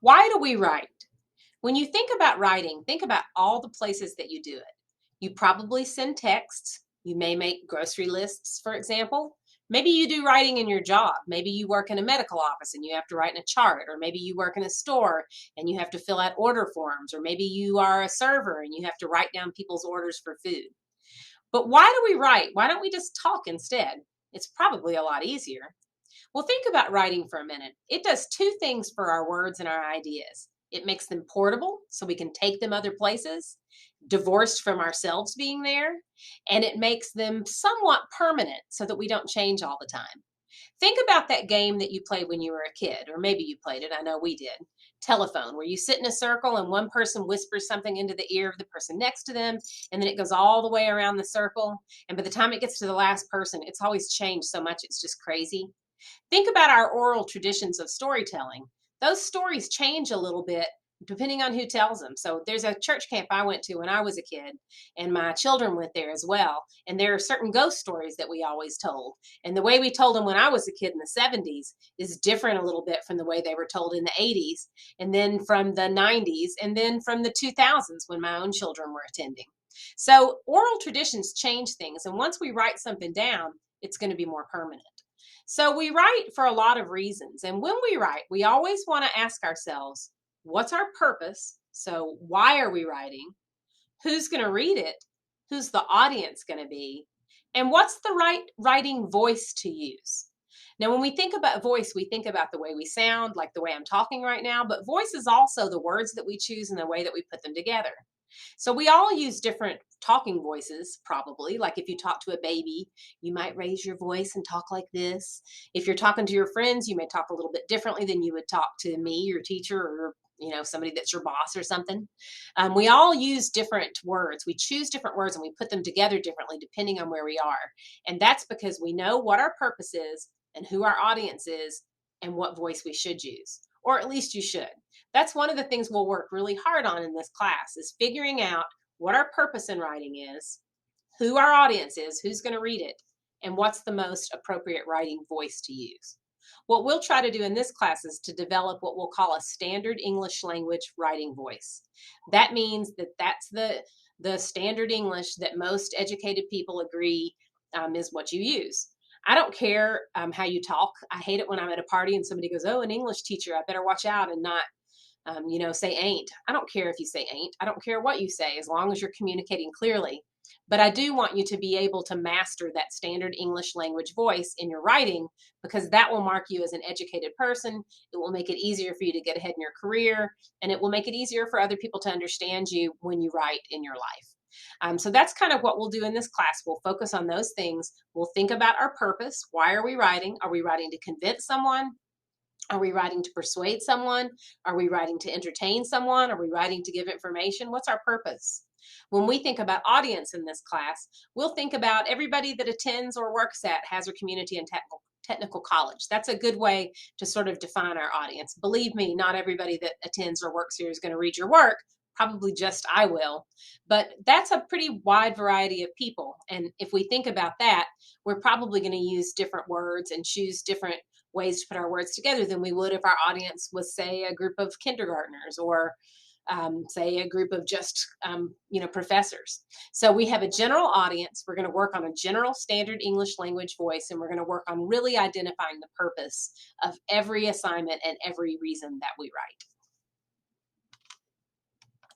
Why do we write? When you think about writing, think about all the places that you do it. You probably send texts. You may make grocery lists, for example. Maybe you do writing in your job. Maybe you work in a medical office and you have to write in a chart, or maybe you work in a store and you have to fill out order forms, or maybe you are a server and you have to write down people's orders for food. But why do we write? Why don't we just talk instead? It's probably a lot easier. Well, think about writing for a minute. It does two things for our words and our ideas. It makes them portable so we can take them other places, divorced from ourselves being there, and it makes them somewhat permanent so that we don't change all the time. Think about that game that you played when you were a kid, or maybe you played it, I know we did. Telephone, where you sit in a circle and one person whispers something into the ear of the person next to them, and then it goes all the way around the circle. And by the time it gets to the last person, it's always changed so much, it's just crazy. Think about our oral traditions of storytelling. Those stories change a little bit depending on who tells them. So there's a church camp I went to when I was a kid, and my children went there as well. And there are certain ghost stories that we always told. And the way we told them when I was a kid in the 70s is different a little bit from the way they were told in the 80s, and then from the 90s, and then from the 2000s when my own children were attending. So oral traditions change things. And once we write something down, it's going to be more permanent. So we write for a lot of reasons. And when we write, we always want to ask ourselves, what's our purpose? So why are we writing? Who's going to read it? Who's the audience going to be? And what's the right writing voice to use? Now, when we think about voice, we think about the way we sound, like the way I'm talking right now, but voice is also the words that we choose and the way that we put them together. So we all use different talking voices, probably. Like if you talk to a baby, you might raise your voice and talk like this. If you're talking to your friends, you may talk a little bit differently than you would talk to me, your teacher, or somebody that's your boss or something. We all use different words. We choose different words and we put them together differently depending on where we are. And that's because we know what our purpose is and who our audience is and what voice we should use, or at least you should. That's one of the things we'll work really hard on in this class, is figuring out what our purpose in writing is, who our audience is, who's going to read it, and what's the most appropriate writing voice to use. What we'll try to do in this class is to develop what we'll call a standard English language writing voice. That means that that's the standard English that most educated people agree is what you use. I don't care how you talk. I hate it when I'm at a party and somebody goes, "Oh, an English teacher, I better watch out and not say ain't." I don't care if you say ain't. I don't care what you say as long as you're communicating clearly. But I do want you to be able to master that standard English language voice in your writing, because that will mark you as an educated person. It will make it easier for you to get ahead in your career, and it will make it easier for other people to understand you when you write in your life. So that's kind of what we'll do in this class. We'll focus on those things. We'll think about our purpose. Why are we writing? Are we writing to convince someone? Are we writing to persuade someone? Are we writing to entertain someone? Are we writing to give information? What's our purpose? When we think about audience in this class, we'll think about everybody that attends or works at Hazard Community and Technical College. That's a good way to sort of define our audience. Believe me, not everybody that attends or works here is going to read your work. Probably just I will. But that's a pretty wide variety of people. And if we think about that, we're probably going to use different words and choose different ways to put our words together than we would if our audience was, say, a group of kindergartners, or say a group of just professors. So we have a general audience. We're going to work on a general standard English language voice, and we're going to work on really identifying the purpose of every assignment and every reason that we write.